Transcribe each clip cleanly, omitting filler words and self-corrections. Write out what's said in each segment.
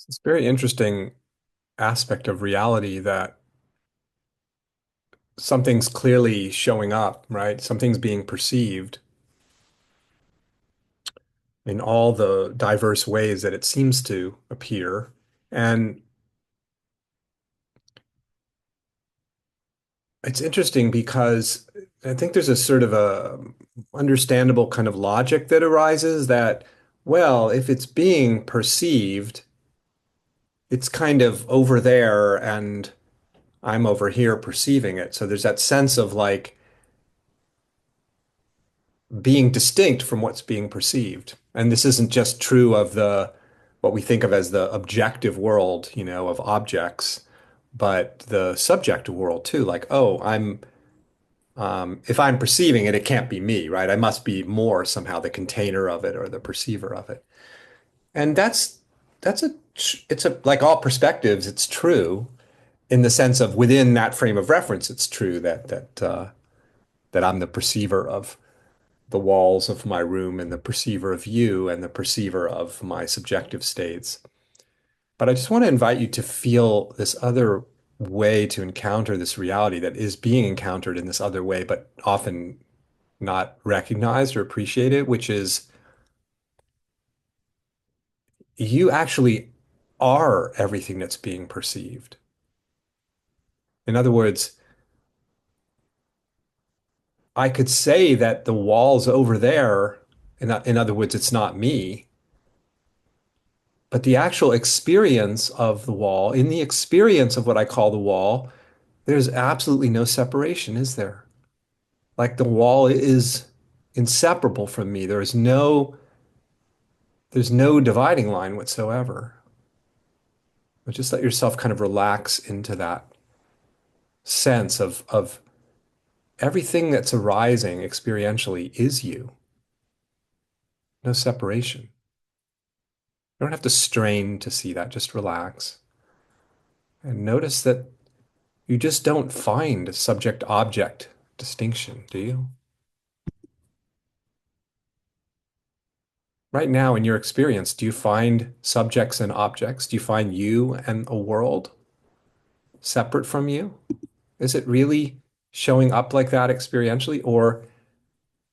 It's a very interesting aspect of reality that something's clearly showing up, right? Something's being perceived in all the diverse ways that it seems to appear. And it's interesting because I think there's a sort of a understandable kind of logic that arises that, well, if it's being perceived, it's kind of over there and I'm over here perceiving it. So there's that sense of like being distinct from what's being perceived. And this isn't just true of the what we think of as the objective world, of objects, but the subjective world too. Like, oh, if I'm perceiving it, it can't be me, right? I must be more somehow the container of it or the perceiver of it. And that's it's a like all perspectives, it's true in the sense of within that frame of reference, it's true that I'm the perceiver of the walls of my room and the perceiver of you and the perceiver of my subjective states. But I just want to invite you to feel this other way to encounter this reality that is being encountered in this other way, but often not recognized or appreciated, which is you actually are everything that's being perceived. In other words, I could say that the wall's over there, in other words, it's not me. But the actual experience of the wall, in the experience of what I call the wall, there's absolutely no separation, is there? Like the wall is inseparable from me. There's no dividing line whatsoever. But just let yourself kind of relax into that sense of everything that's arising experientially is you. No separation. You don't have to strain to see that. Just relax and notice that you just don't find subject-object distinction, do you? Right now, in your experience, do you find subjects and objects? Do you find you and a world separate from you? Is it really showing up like that experientially, or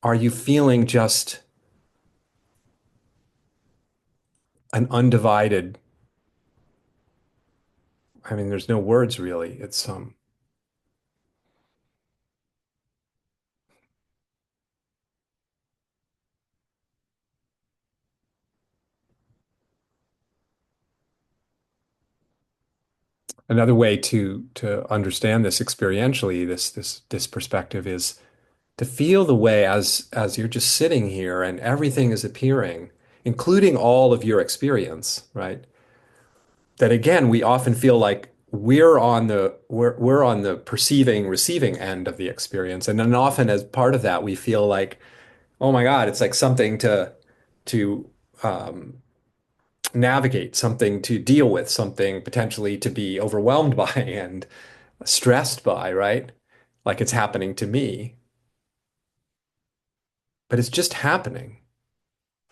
are you feeling just an undivided? I mean, there's no words really. It's another way to understand this experientially. This perspective is to feel the way as you're just sitting here and everything is appearing, including all of your experience, right? That again, we often feel like we're on the perceiving, receiving end of the experience. And then often as part of that, we feel like, oh my God, it's like something to um, navigate, something to deal with, something potentially to be overwhelmed by and stressed by, right? Like it's happening to me, but it's just happening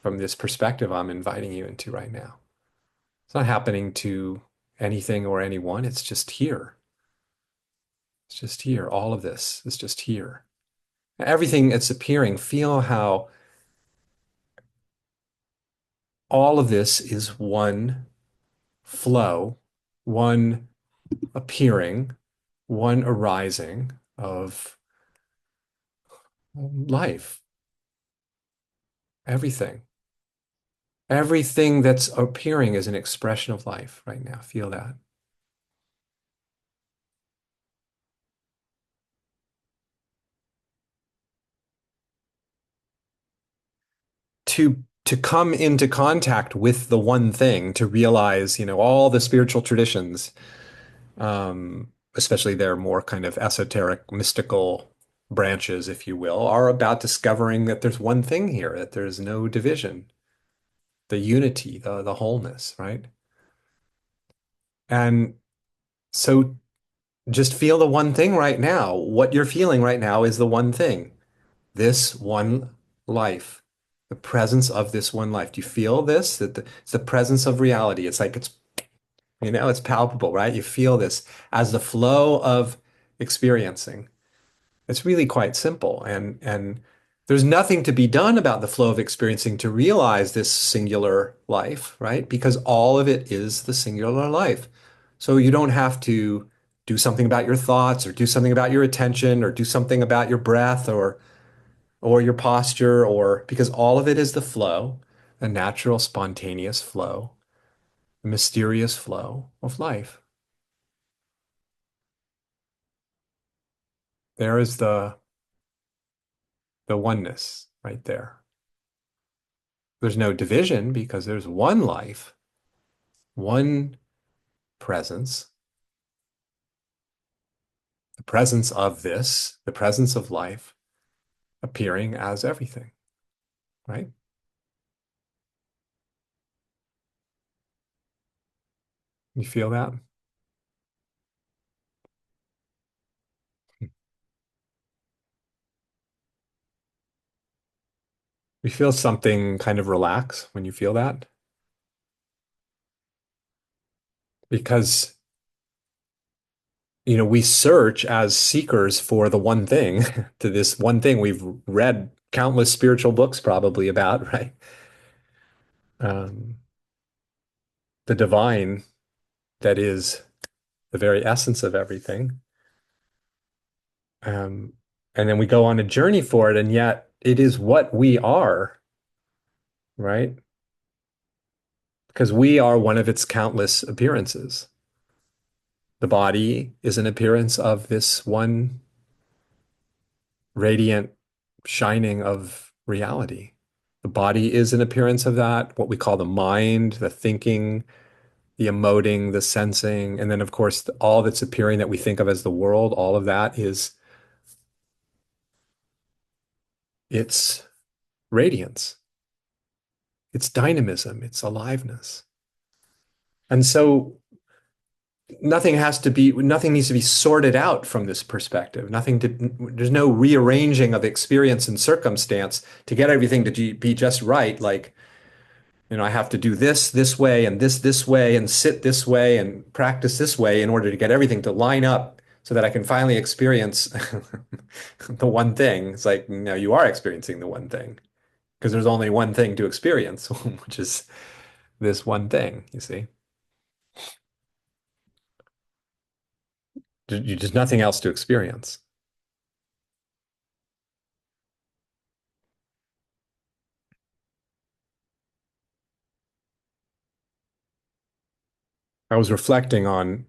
from this perspective I'm inviting you into right now. It's not happening to anything or anyone. It's just here. It's just here. All of this is just here. Everything that's appearing, feel how all of this is one flow, one appearing, one arising of life. Everything. Everything that's appearing is an expression of life right now. Feel that. To come into contact with the one thing, to realize, all the spiritual traditions, especially their more kind of esoteric, mystical branches, if you will, are about discovering that there's one thing here, that there's no division, the unity, the wholeness, right? And so just feel the one thing right now. What you're feeling right now is the one thing, this one life, the presence of this one life. Do you feel this? That it's the presence of reality. It's like it's It's palpable, right? You feel this as the flow of experiencing. It's really quite simple. And there's nothing to be done about the flow of experiencing to realize this singular life, right? Because all of it is the singular life. So you don't have to do something about your thoughts or do something about your attention or do something about your breath or your posture or because all of it is the flow, a natural, spontaneous flow, a mysterious flow of life. There is the oneness right there. There's no division because there's one life, one presence, the presence of this, the presence of life appearing as everything, right? You feel that? You feel something kind of relax when you feel that because we search as seekers for the one thing, to this one thing we've read countless spiritual books probably about, right? Um, the divine that is the very essence of everything. Um, and then we go on a journey for it, and yet it is what we are, right? Because we are one of its countless appearances. The body is an appearance of this one radiant shining of reality. The body is an appearance of that, what we call the mind, the thinking, the emoting, the sensing, and then, of course, all that's appearing that we think of as the world, all of that is its radiance, its dynamism, its aliveness. And so nothing needs to be sorted out from this perspective. There's no rearranging of experience and circumstance to get everything to be just right. Like, I have to do this way and this way and sit this way and practice this way in order to get everything to line up so that I can finally experience the one thing. It's like, no, you are experiencing the one thing because there's only one thing to experience, which is this one thing, you see. There's nothing else to experience. I was reflecting on,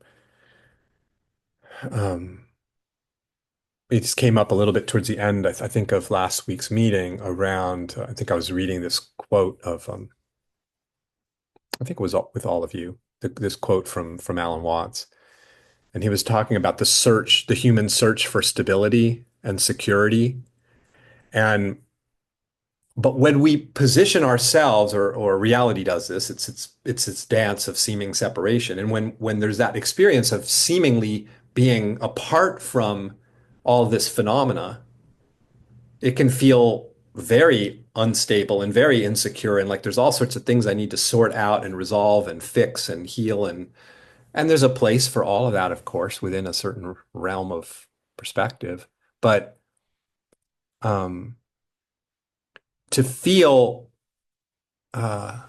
um, it just came up a little bit towards the end, I think, of last week's meeting around, I think I was reading this quote of, I think it was with all of you, this quote from Alan Watts. And he was talking about the human search for stability and security. And but when we position ourselves, or reality does this, it's dance of seeming separation. And when there's that experience of seemingly being apart from all this phenomena, it can feel very unstable and very insecure. And like there's all sorts of things I need to sort out and resolve and fix and heal. And there's a place for all of that, of course, within a certain realm of perspective. But um, to feel uh,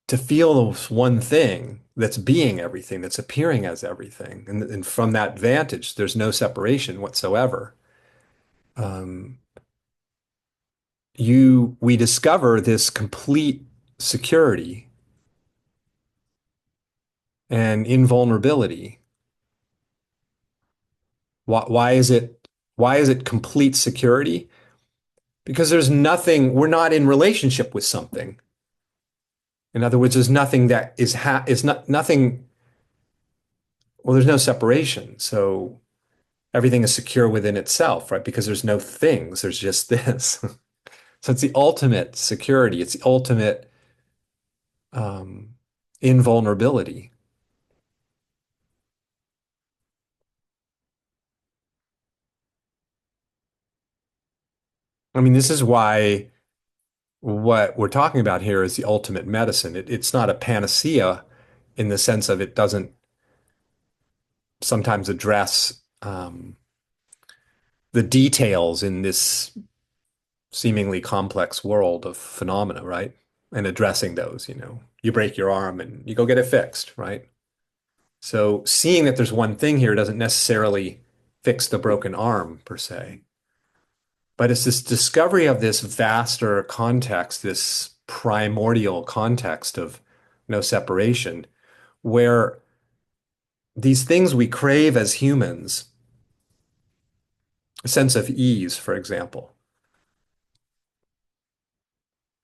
to feel this one thing that's being everything, that's appearing as everything, and from that vantage, there's no separation whatsoever. Um, we discover this complete security and invulnerability. Why is it complete security? Because we're not in relationship with something. In other words, there's nothing that is not nothing, well, there's no separation. So everything is secure within itself, right? Because there's no things, there's just this. So it's the ultimate security, it's the ultimate um, invulnerability. I mean, this is why what we're talking about here is the ultimate medicine. It's not a panacea in the sense of it doesn't sometimes address the details in this seemingly complex world of phenomena, right? And addressing those, you break your arm and you go get it fixed, right? So seeing that there's one thing here doesn't necessarily fix the broken arm per se, but it's this discovery of this vaster context, this primordial context of no separation, where these things we crave as humans, a sense of ease, for example,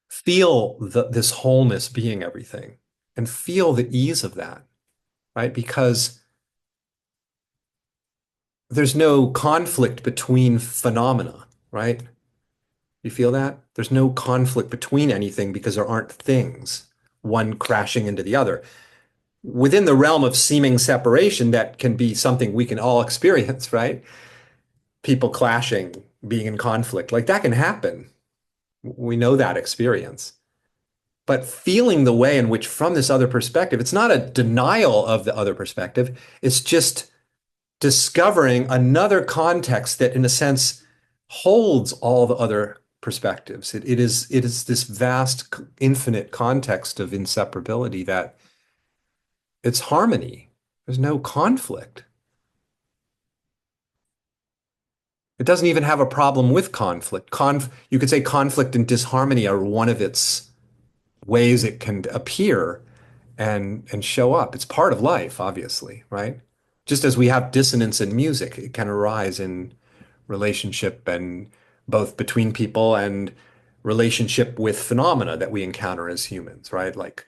feel this wholeness being everything and feel the ease of that, right? Because there's no conflict between phenomena, right? You feel that? There's no conflict between anything because there aren't things, one crashing into the other. Within the realm of seeming separation, that can be something we can all experience, right? People clashing, being in conflict, like that can happen. We know that experience. But feeling the way in which, from this other perspective, it's not a denial of the other perspective, it's just discovering another context that, in a sense, holds all the other perspectives. It is this vast, infinite context of inseparability that it's harmony. There's no conflict. It doesn't even have a problem with conflict. You could say conflict and disharmony are one of its ways it can appear and show up. It's part of life, obviously, right? Just as we have dissonance in music, it can arise in relationship and both between people and relationship with phenomena that we encounter as humans, right? Like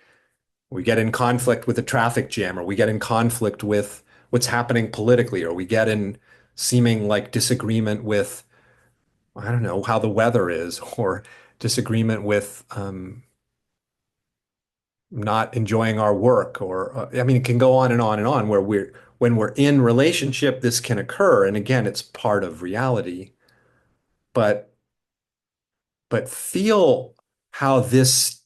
we get in conflict with a traffic jam, or we get in conflict with what's happening politically, or we get in seeming like disagreement with, I don't know, how the weather is, or disagreement with not enjoying our work, or I mean, it can go on and on and on, where when we're in relationship, this can occur. And again, it's part of reality. But feel how this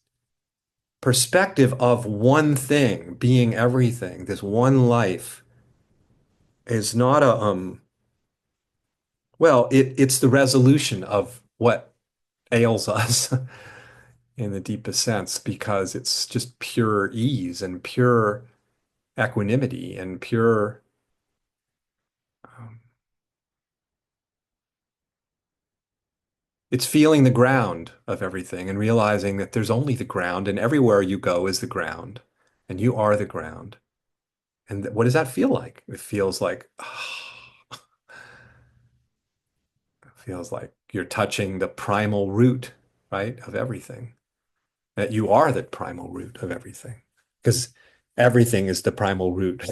perspective of one thing being everything, this one life, is not a well, it's the resolution of what ails us in the deepest sense, because it's just pure ease and pure equanimity and pure um, it's feeling the ground of everything and realizing that there's only the ground, and everywhere you go is the ground, and you are the ground. And what does that feel like? It feels like it feels like you're touching the primal root, right, of everything. That you are the primal root of everything. Because everything is the primal root,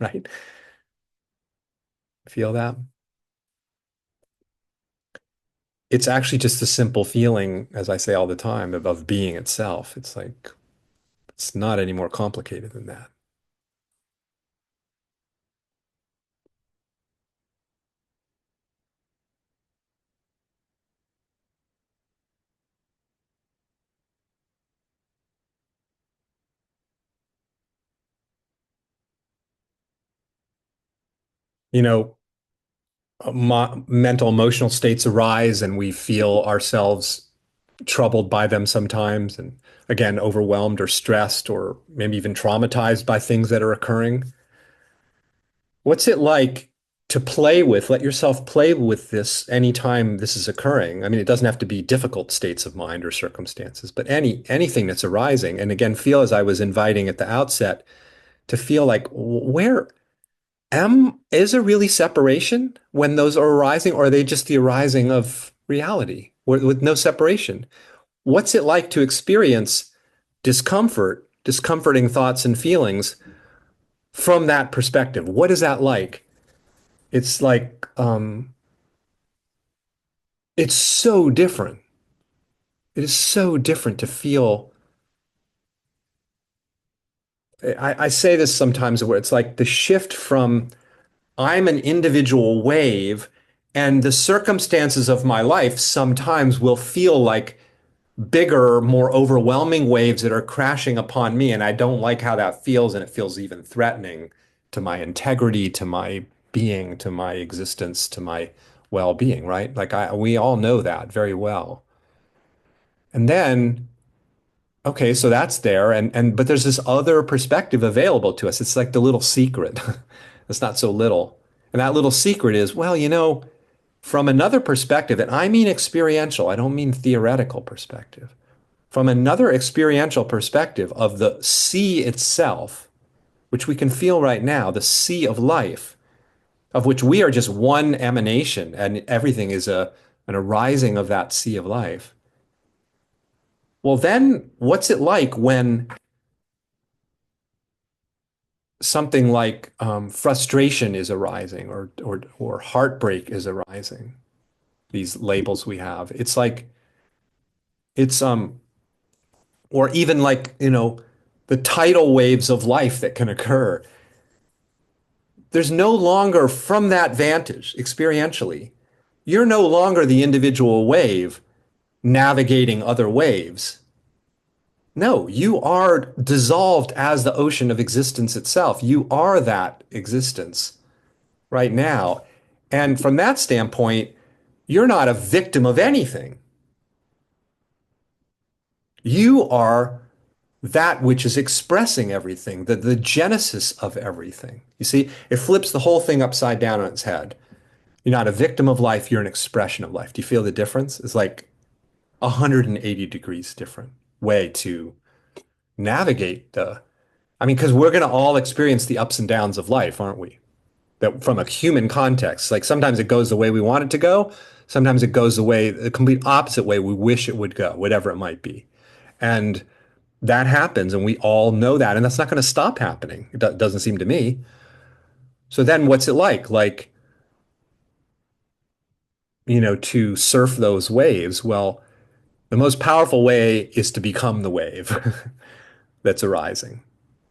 right? Feel that? It's actually just a simple feeling, as I say all the time, of being itself. It's like it's not any more complicated than that. You know, mental emotional states arise and we feel ourselves troubled by them sometimes, and again overwhelmed or stressed or maybe even traumatized by things that are occurring. What's it like to play with, let yourself play with this anytime this is occurring? I mean, it doesn't have to be difficult states of mind or circumstances, but anything that's arising. And again, feel, as I was inviting at the outset, to feel like, where is there really separation when those are arising, or are they just the arising of reality with no separation? What's it like to experience discomforting thoughts and feelings from that perspective? What is that like? It's like it's so different. It is so different to feel. I say this sometimes where it's like the shift from I'm an individual wave, and the circumstances of my life sometimes will feel like bigger, more overwhelming waves that are crashing upon me, and I don't like how that feels, and it feels even threatening to my integrity, to my being, to my existence, to my well-being, right? Like we all know that very well. And then, okay, so that's there, and but there's this other perspective available to us. It's like the little secret. It's not so little. And that little secret is, well, from another perspective, and I mean experiential, I don't mean theoretical perspective. From another experiential perspective of the sea itself, which we can feel right now, the sea of life, of which we are just one emanation, and everything is an arising of that sea of life. Well, then what's it like when something like frustration is arising or heartbreak is arising? These labels we have. It's like it's or even like, the tidal waves of life that can occur. There's no longer, from that vantage, experientially, you're no longer the individual wave navigating other waves. No, you are dissolved as the ocean of existence itself. You are that existence right now. And from that standpoint, you're not a victim of anything. You are that which is expressing everything, the genesis of everything. You see, it flips the whole thing upside down on its head. You're not a victim of life, you're an expression of life. Do you feel the difference? It's like 180 degrees different way to navigate I mean, because we're going to all experience the ups and downs of life, aren't we? That from a human context, like sometimes it goes the way we want it to go, sometimes it goes the complete opposite way we wish it would go, whatever it might be. And that happens, and we all know that, and that's not going to stop happening. It doesn't seem to me. So then what's it like? Like, to surf those waves? Well, the most powerful way is to become the wave that's arising.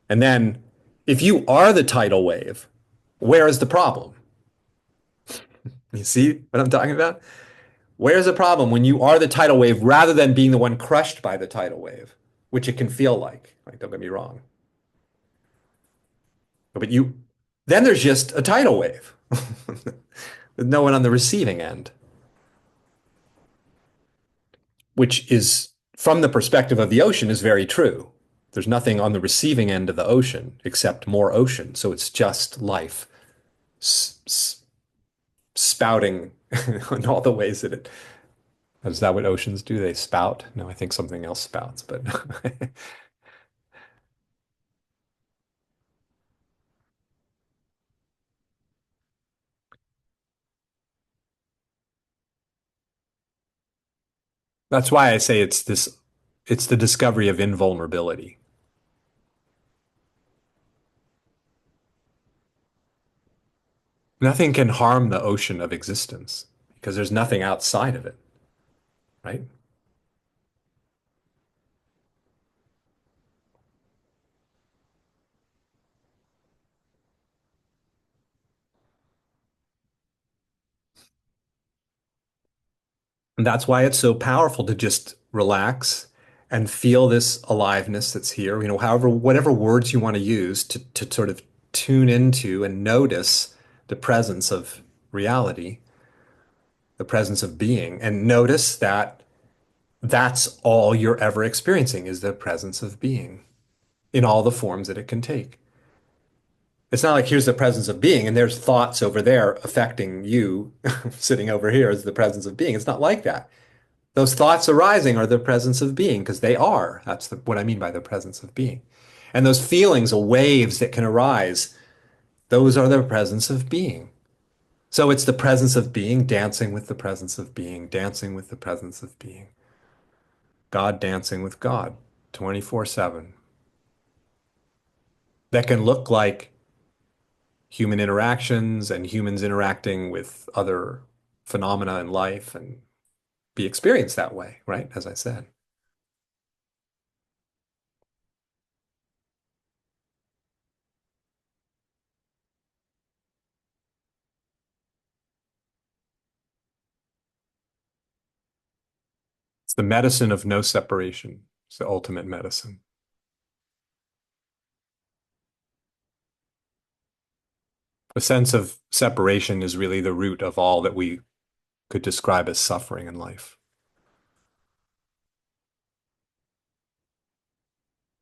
And then if you are the tidal wave, where is the problem? You see what I'm talking about? Where's the problem when you are the tidal wave rather than being the one crushed by the tidal wave, which it can feel like. Like, don't get me wrong. But then there's just a tidal wave. With no one on the receiving end, which is, from the perspective of the ocean, is very true. There's nothing on the receiving end of the ocean except more ocean. So it's just life spouting in all the ways that it. Is that what oceans do? They spout? No, I think something else spouts, but that's why I say it's the discovery of invulnerability. Nothing can harm the ocean of existence because there's nothing outside of it, right? And that's why it's so powerful to just relax and feel this aliveness that's here, however, whatever words you want to use to sort of tune into and notice the presence of reality, the presence of being, and notice that that's all you're ever experiencing is the presence of being in all the forms that it can take. It's not like here's the presence of being and there's thoughts over there affecting you sitting over here as the presence of being. It's not like that. Those thoughts arising are the presence of being because they are. That's what I mean by the presence of being. And those feelings or waves that can arise, those are the presence of being. So it's the presence of being dancing with the presence of being, dancing with the presence of being. God dancing with God 24/7. That can look like human interactions and humans interacting with other phenomena in life and be experienced that way, right? As I said. It's the medicine of no separation. It's the ultimate medicine. A sense of separation is really the root of all that we could describe as suffering in life.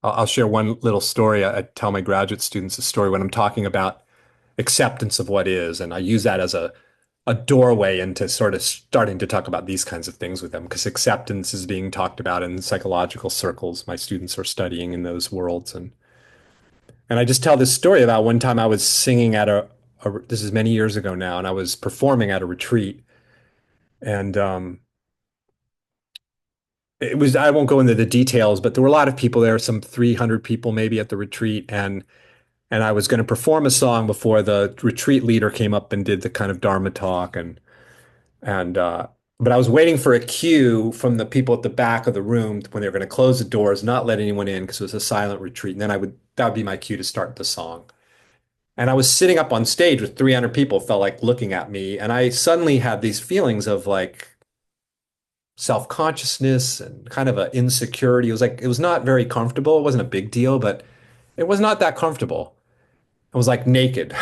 I'll share one little story. I tell my graduate students a story when I'm talking about acceptance of what is, and I use that as a doorway into sort of starting to talk about these kinds of things with them because acceptance is being talked about in psychological circles. My students are studying in those worlds, and I just tell this story about one time I was singing at this is many years ago now, and I was performing at a retreat, and it was I won't go into the details, but there were a lot of people there, some 300 people maybe at the retreat, and I was going to perform a song before the retreat leader came up and did the kind of Dharma talk and but I was waiting for a cue from the people at the back of the room when they were going to close the doors, not let anyone in because it was a silent retreat, and then I would that would be my cue to start the song. And I was sitting up on stage with 300 people, felt like looking at me, and I suddenly had these feelings of like self-consciousness and kind of an insecurity. It was not very comfortable. It wasn't a big deal, but it was not that comfortable. I was like naked.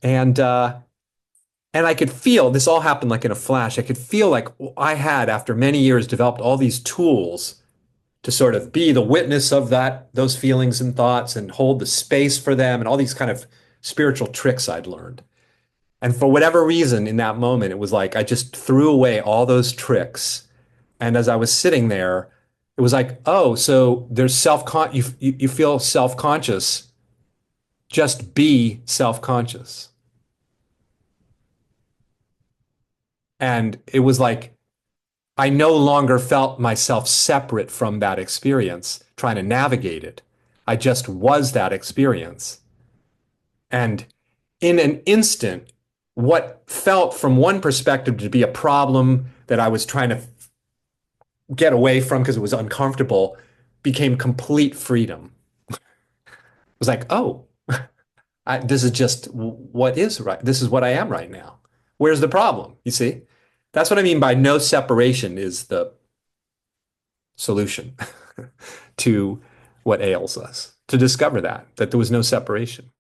And and I could feel this all happened like in a flash. I could feel like I had, after many years, developed all these tools to sort of be the witness of those feelings and thoughts and hold the space for them and all these kind of spiritual tricks I'd learned. And for whatever reason, in that moment, it was like I just threw away all those tricks. And as I was sitting there, it was like, oh, so there's you feel self-conscious. Just be self-conscious. And it was like I no longer felt myself separate from that experience, trying to navigate it. I just was that experience. And in an instant, what felt from one perspective to be a problem that I was trying to get away from because it was uncomfortable became complete freedom. It was like, oh, this is just what is right. This is what I am right now. Where's the problem? You see? That's what I mean by no separation is the solution to what ails us. To discover that there was no separation.